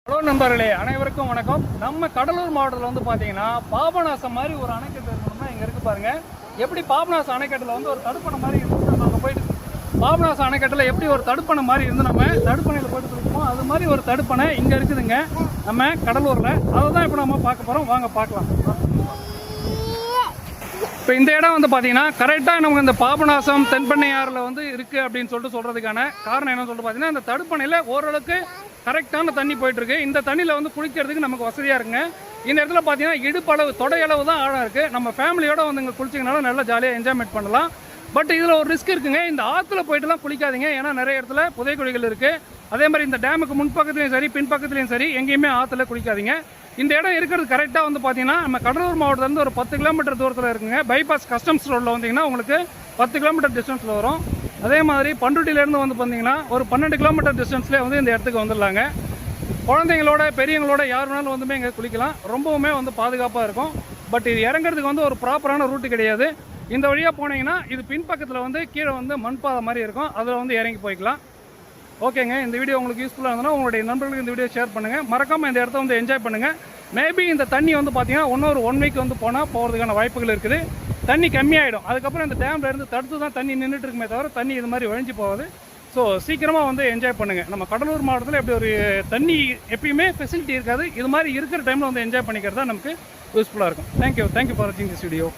Hello நண்பர்களே, அனைவருக்கும் வணக்கம். நம்ம கடலூர் மாவட்டத்தில் வந்து பார்த்தீங்கன்னா பாபநாசம் மாதிரி ஒரு அணைக்கட்டு இருக்கணும்னா இங்கே இருக்கு பாருங்க. எப்படி பாபநாசம் அணைக்கட்டில் வந்து ஒரு தடுப்பணை மாதிரி இருந்து நம்ம அங்கே போயிட்டு பாபநாசம் அணைக்கட்டில் எப்படி ஒரு தடுப்பணை மாதிரி இருந்து நம்ம தடுப்பணையில் போயிட்டு இருக்கோமோ அது மாதிரி ஒரு தடுப்பணை இங்கே இருக்குதுங்க நம்ம கடலூரில். அதை தான் இப்போ நம்ம பார்க்க போகிறோம். வாங்க பார்க்கலாம். இப்போ இந்த இடம் வந்து பார்த்தீங்கன்னா கரெக்டாக நமக்கு இந்த பாபநாசம் தென்பண்ணையாறில் வந்து இருக்குது அப்படின்னு சொல்கிறதுக்கான காரணம் என்னன்னு சொல்லிட்டு பார்த்தீங்கன்னா இந்த தடுப்பணையில் ஓரளவுக்கு கரெக்டான தண்ணி போயிட்டுருக்கு. இந்த தண்ணியில் வந்து குளிக்கிறதுக்கு நமக்கு வசதியாக இருக்குங்க. இந்த இடத்துல பார்த்தீங்கன்னா இடுப்பளவு தொடையளவு தான் ஆழம் இருக்குது. நம்ம ஃபேமிலியோடு வந்து இங்கே குளிச்சிங்கனால நல்லா ஜாலியாக என்ஜாய்மெண்ட் பண்ணலாம். பட் இதில் ஒரு ரிஸ்க் இருக்குங்க. இந்த ஆற்றுல போயிட்டுலாம் குளிக்காதீங்க. ஏன்னா நிறைய இடத்துல புதைக்குழிகள் இருக்குது. அதே மாதிரி இந்த டேமுக்கு முன்பக்கத்துலையும் சரி பின்பக்கத்துலையும் சரி எங்கேயுமே ஆற்றுல குளிக்காதீங்க. இந்த இடம் இருக்கிறது கரெக்டாக வந்து பார்த்தீங்கன்னா நம்ம கடலூர் மாவட்டத்துலேருந்து ஒரு 10 கிலோமீட்டர் தூரத்தில் இருக்குங்க. பைபாஸ் கஸ்டம்ஸ் ரோட்டில் வந்தீங்கன்னா உங்களுக்கு 10 கிலோமீட்டர் டிஸ்டன்ஸில் வரும். அதே மாதிரி பண்ருட்டியிலேருந்து வந்து பார்த்தீங்கன்னா ஒரு 12 கிலோமீட்டர் டிஸ்டன்ஸ்லேயே வந்து இந்த இடத்துக்கு வந்துடலாங்க. குழந்தைங்களோட பெரியவங்களோட யார் வேணாலும் வந்துமே இங்கே குளிக்கலாம். ரொம்பவுமே வந்து பாதுகாப்பாக இருக்கும். பட் இது இறங்குறதுக்கு வந்து ஒரு ப்ராப்பரான ரூட்டு கிடையாது. இந்த வழியாக போனீங்கன்னா இது பின்பக்கத்தில் வந்து கீழே வந்து மண்பாதை மாதிரி இருக்கும். அதில் வந்து இறங்கி போய்க்கலாம். ஓகேங்க, இந்த வீடியோ உங்களுக்கு யூஸ்ஃபுல்லாக இருந்ததுன்னா உங்களுடைய நண்பர்களுக்கு இந்த வீடியோ ஷேர் பண்ணுங்கள். மறக்காமல் இந்த இடத்த வந்து என்ஜாய் பண்ணுங்கள். மேபி இந்த தண்ணி வந்து பார்த்தீங்கன்னா இன்னொரு 1 வீக் வந்து போகிறதுக்கான வாய்ப்புகள் இருக்குது. தண்ணி கம்மியாயிடும். அதுக்கப்புறம் இந்த டேம்ல இருந்து தடுத்து தான் தண்ணி நின்றுட்டு இருக்குமே தவிர தண்ணி இது மாதிரி வழிஞ்சு போகாது. ஸோ சீக்கிரமாக வந்து என்ஜாய் பண்ணுங்கள். நம்ம கடலூர் மாவட்டத்தில் எப்படி ஒரு தண்ணி எப்பயுமே ஃபெசிலிட்டி இருக்காது. இது மாதிரி இருக்கிற டைமில் வந்து என்ஜாய் பண்ணிக்கிறது தான் நமக்கு யூஸ்ஃபுல்லாக இருக்கும். தேங்க்யூ ஃபார் வாட்சிங் திஸ் வீடியோ.